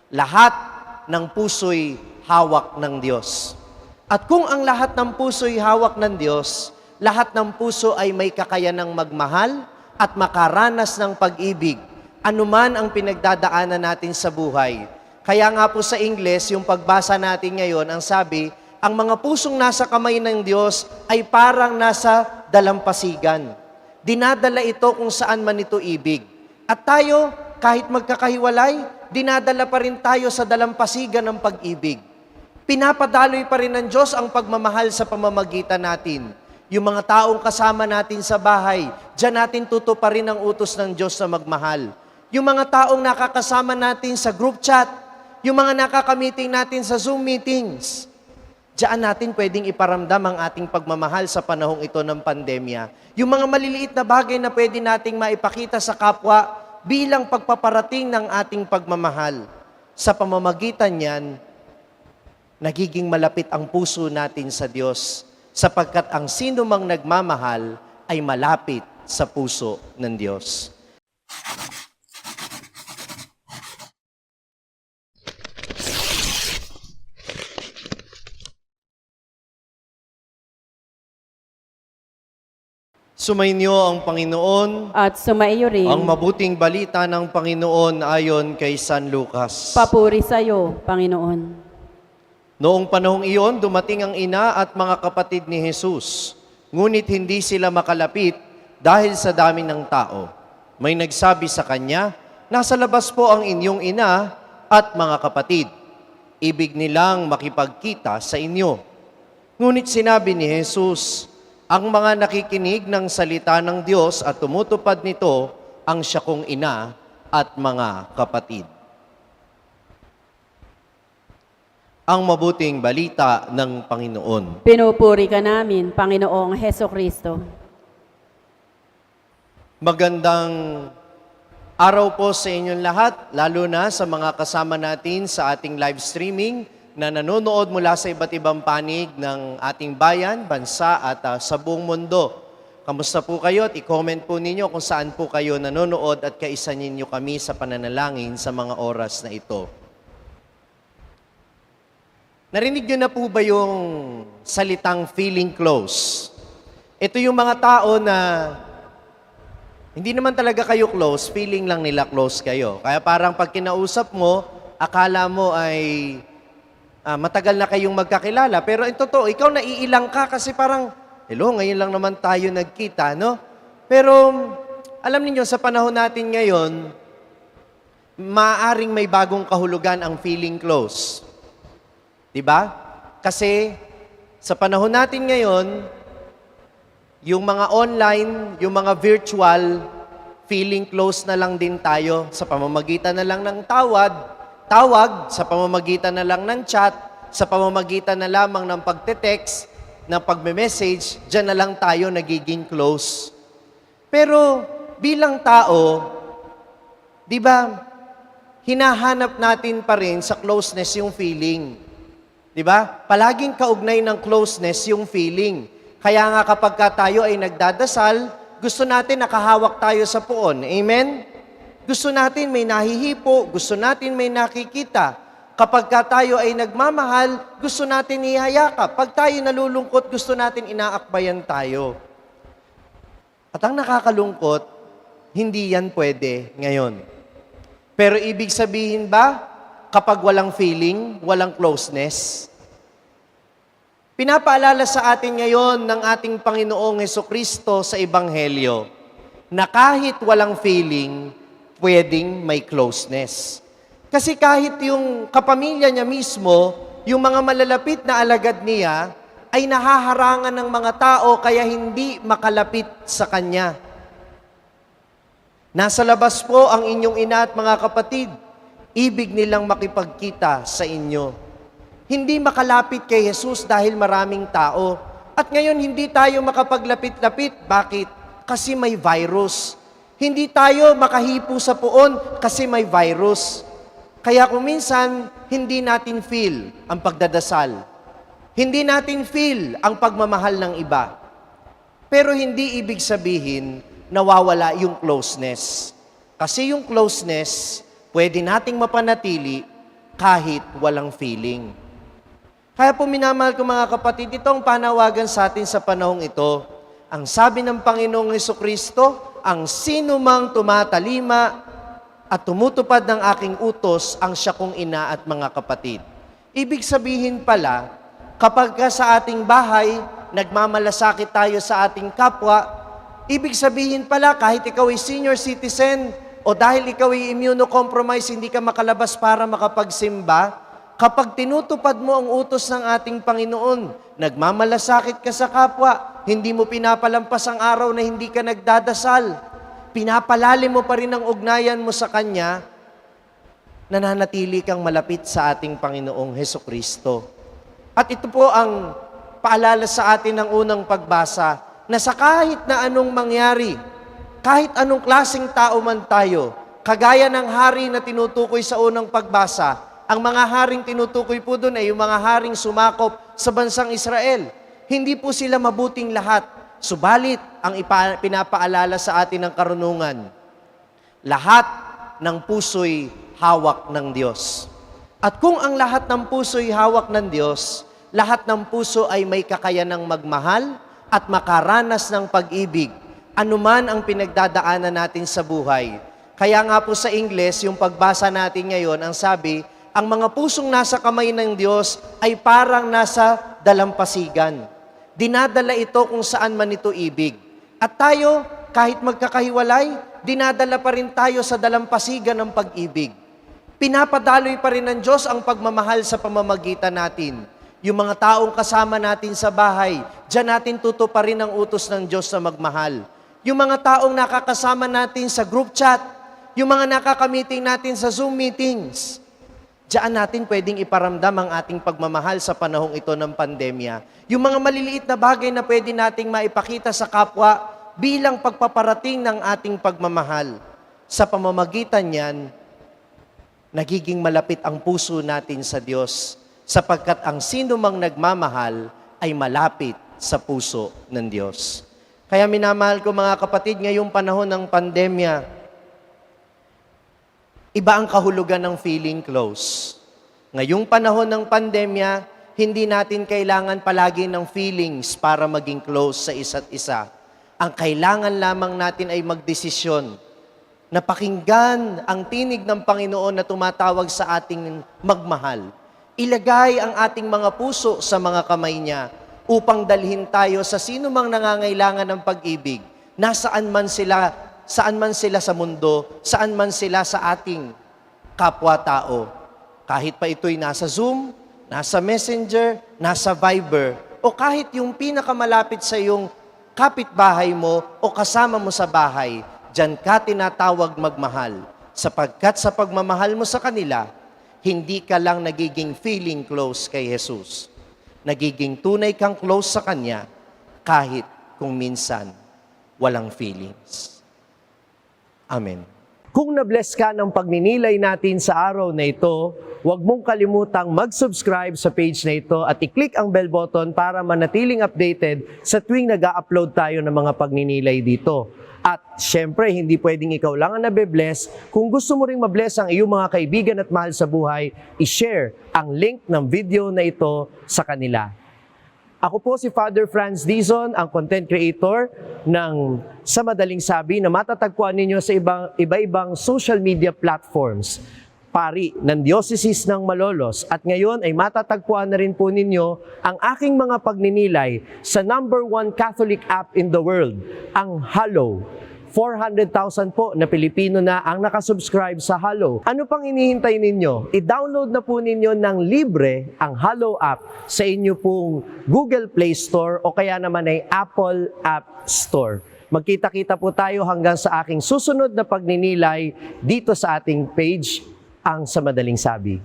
Lahat ng puso'y hawak ng Diyos. At kung ang lahat ng puso'y hawak ng Diyos, lahat ng puso ay may kakayanang magmahal at makaranas ng pag-ibig, anuman ang pinagdadaanan natin sa buhay. Kaya nga po sa Ingles, yung pagbasa natin ngayon, ang sabi, ang mga pusong nasa kamay ng Diyos ay parang nasa dalampasigan. Dinadala ito kung saan man ito ibig. At tayo, kahit magkakahiwalay, dinadala pa rin tayo sa dalampasigan ng pag-ibig. Pinapadaloy pa rin ng Diyos ang pagmamahal sa pamamagitan natin. Yung mga taong kasama natin sa bahay, diyan natin tutuparin ang utos ng Diyos na magmahal. Yung mga taong nakakasama natin sa group chat, yung mga nakakamiting natin sa Zoom meetings, diyan natin pwedeng iparamdam ang ating pagmamahal sa panahong ito ng pandemya. Yung mga maliliit na bagay na pwede nating maipakita sa kapwa bilang pagpaparating ng ating pagmamahal. Sa pamamagitan niyan, nagiging malapit ang puso natin sa Diyos, sapagkat ang sino mang nagmamahal ay malapit sa puso ng Diyos. Sumainyo ang Panginoon At sumaiyo rin. ang mabuting balita ng Panginoon ayon kay San Lucas. Papuri sa iyo, Panginoon. Noong panahong iyon, dumating ang ina at mga kapatid ni Jesus. Ngunit hindi sila makalapit dahil sa dami ng tao. May nagsabi sa kanya, nasa labas po ang inyong ina at mga kapatid. Ibig nilang makipagkita sa inyo. Ngunit sinabi ni Jesus, ang mga nakikinig ng salita ng Diyos at tumutupad nito ang siya kong ina at mga kapatid. Ang mabuting balita ng Panginoon. Pinupuri ka namin, Panginoong Hesukristo. Magandang araw po sa inyong lahat, lalo na sa mga kasama natin sa ating live streaming na nanonood mula sa iba't ibang panig ng ating bayan, bansa at sa buong mundo. Kamusta po kayo at i-comment po ninyo kung saan po kayo nanonood at kaisa ninyo kami sa pananalangin sa mga oras na ito. Narinig nyo na po ba yung salitang feeling close? Ito yung mga tao na hindi naman talaga kayo close, feeling lang nila close kayo. Kaya parang pag kinausap mo, akala mo ay matagal na kayong magkakilala. Pero in totoo, ikaw naiilang ka kasi parang, hello, ngayon lang naman tayo nagkita, no? Pero alam niyo sa panahon natin ngayon, maaaring may bagong kahulugan ang feeling close. Diba? Kasi sa panahon natin ngayon, yung mga online, yung mga virtual, feeling close na lang din tayo sa pamamagitan na lang ng tawag, sa pamamagitan na lang ng chat, sa pamamagitan na lamang ng pagte-text, ng pagme-message, dyan na lang tayo nagiging close. Pero bilang tao, di ba, hinahanap natin pa rin sa closeness yung feeling. Di ba? Palaging kaugnay ng closeness yung feeling. Kaya nga kapag tayo ay nagdadasal, gusto natin nakahawak tayo sa puon. Amen? Gusto natin may nahihipo, gusto natin may nakikita. Kapag tayo ay nagmamahal, gusto natin ihayakap. Pag tayo nalulungkot, gusto natin inaakbayan tayo. At ang nakakalungkot, hindi yan pwede ngayon. Pero ibig sabihin ba, kapag walang feeling, walang closeness? Pinapaalala sa atin ngayon ng ating Panginoong Hesukristo sa Ebanghelyo na kahit walang feeling, pwedeng may closeness. Kasi kahit yung kapamilya niya mismo, yung mga malalapit na alagad niya, ay nahaharangan ng mga tao kaya hindi makalapit sa Kanya. Nasa labas po ang inyong ina at mga kapatid, ibig nilang makipagkita sa inyo. Hindi makalapit kay Jesus dahil maraming tao. At ngayon hindi tayo makapaglapit-lapit. Bakit? Kasi may virus. Hindi tayo makahipo sa puon kasi may virus. Kaya kung minsan, hindi natin feel ang pagdadasal. Hindi natin feel ang pagmamahal ng iba. Pero hindi ibig sabihin nawawala yung closeness. Kasi yung closeness, pwede nating mapanatili kahit walang feeling. Kaya po minamahal ko mga kapatid, ito ang panawagan sa atin sa panahong ito. Ang sabi ng Panginoong Hesukristo, ang sino mang tumatalima at tumutupad ng aking utos, ang siya kong ina at mga kapatid. Ibig sabihin pala, kapag sa ating bahay, nagmamalasakit tayo sa ating kapwa, ibig sabihin pala kahit ikaw ay senior citizen o dahil ikaw ay immunocompromised, hindi ka makalabas para makapagsimba, kapag tinutupad mo ang utos ng ating Panginoon, nagmamalasakit ka sa kapwa, hindi mo pinapalampas ang araw na hindi ka nagdadasal, pinapalalim mo pa rin ang ugnayan mo sa Kanya, nananatili kang malapit sa ating Panginoong Hesukristo. At ito po ang paalala sa atin ng unang pagbasa, na sa kahit na anong mangyari, kahit anong klaseng tao man tayo, kagaya ng hari na tinutukoy sa unang pagbasa, ang mga haring tinutukoy po doon ay yung mga haring sumakop sa bansang Israel. Hindi po sila mabuting lahat, subalit ang pinapaalala sa atin ng karunungan, lahat ng puso'y hawak ng Diyos. At kung ang lahat ng puso'y hawak ng Diyos, lahat ng puso ay may kakayanang magmahal at makaranas ng pag-ibig, anuman ang pinagdadaanan natin sa buhay. Kaya nga po sa Ingles, yung pagbasa natin ngayon, ang sabi, ang mga pusong nasa kamay ng Diyos ay parang nasa dalampasigan. Dinadala ito kung saan man ito ibig. At tayo, kahit magkakahiwalay, dinadala pa rin tayo sa dalampasigan ng pag-ibig. Pinapadaloy pa rin ng Diyos ang pagmamahal sa pamamagitan natin. Yung mga taong kasama natin sa bahay, diyan natin tutuparin ang utos ng Diyos na magmahal. Yung mga taong nakakasama natin sa group chat, yung mga nakakamiting natin sa Zoom meetings, diyan natin pwedeng iparamdam ang ating pagmamahal sa panahong ito ng pandemya. Yung mga maliliit na bagay na pwede nating maipakita sa kapwa bilang pagpaparating ng ating pagmamahal. Sa pamamagitan niyan, nagiging malapit ang puso natin sa Diyos, sapagkat ang sino mang nagmamahal ay malapit sa puso ng Diyos. Kaya minamahal ko mga kapatid, ngayong panahon ng pandemya, iba ang kahulugan ng feeling close. Ngayong panahon ng pandemya, hindi natin kailangan palagi ng feelings para maging close sa isa't isa. Ang kailangan lamang natin ay magdesisyon na pakinggan ang tinig ng Panginoon na tumatawag sa ating magmahal. Ilagay ang ating mga puso sa mga kamay niya upang dalhin tayo sa sino mang nangangailangan ng pag-ibig, nasaan man sila sa mundo, saan man sila sa ating kapwa-tao. Kahit pa ito'y nasa Zoom, nasa Messenger, nasa Viber, o kahit yung pinakamalapit sa iyong kapitbahay mo o kasama mo sa bahay, diyan ka tinatawag magmahal, sapagkat sa pagmamahal mo sa kanila, hindi ka lang nagiging feeling close kay Jesus. Nagiging tunay kang close sa Kanya kahit kung minsan walang feelings. Amen. Kung na-bless ka ng pagninilay natin sa araw na ito, huwag mong kalimutang mag-subscribe sa page na ito at i-click ang bell button para manatiling updated sa tuwing nag-upload tayo ng mga pagninilay dito. At syempre, hindi pwedeng ikaw lang ang nabe-bless. Kung gusto mo ring mabless ang iyong mga kaibigan at mahal sa buhay, i-share ang link ng video na ito sa kanila. Ako po si Father Franz Dizon, ang content creator ng Sa Madaling Sabi na matatagpuan ninyo sa iba-ibang social media platforms. Pari ng Diocese ng Malolos, at ngayon ay matatagpuan na rin po ninyo ang aking mga pagninilay sa #1 Catholic app in the world, ang Hallow. 400,000 po na Pilipino na ang nakasubscribe sa Hallow. Ano pang hinihintay ninyo? I-download na po ninyo ng libre ang Hallow app sa inyo pong Google Play Store o kaya naman ay Apple App Store. Magkita-kita po tayo hanggang sa aking susunod na pagninilay dito sa ating page, ang Sa Madaling Sabi.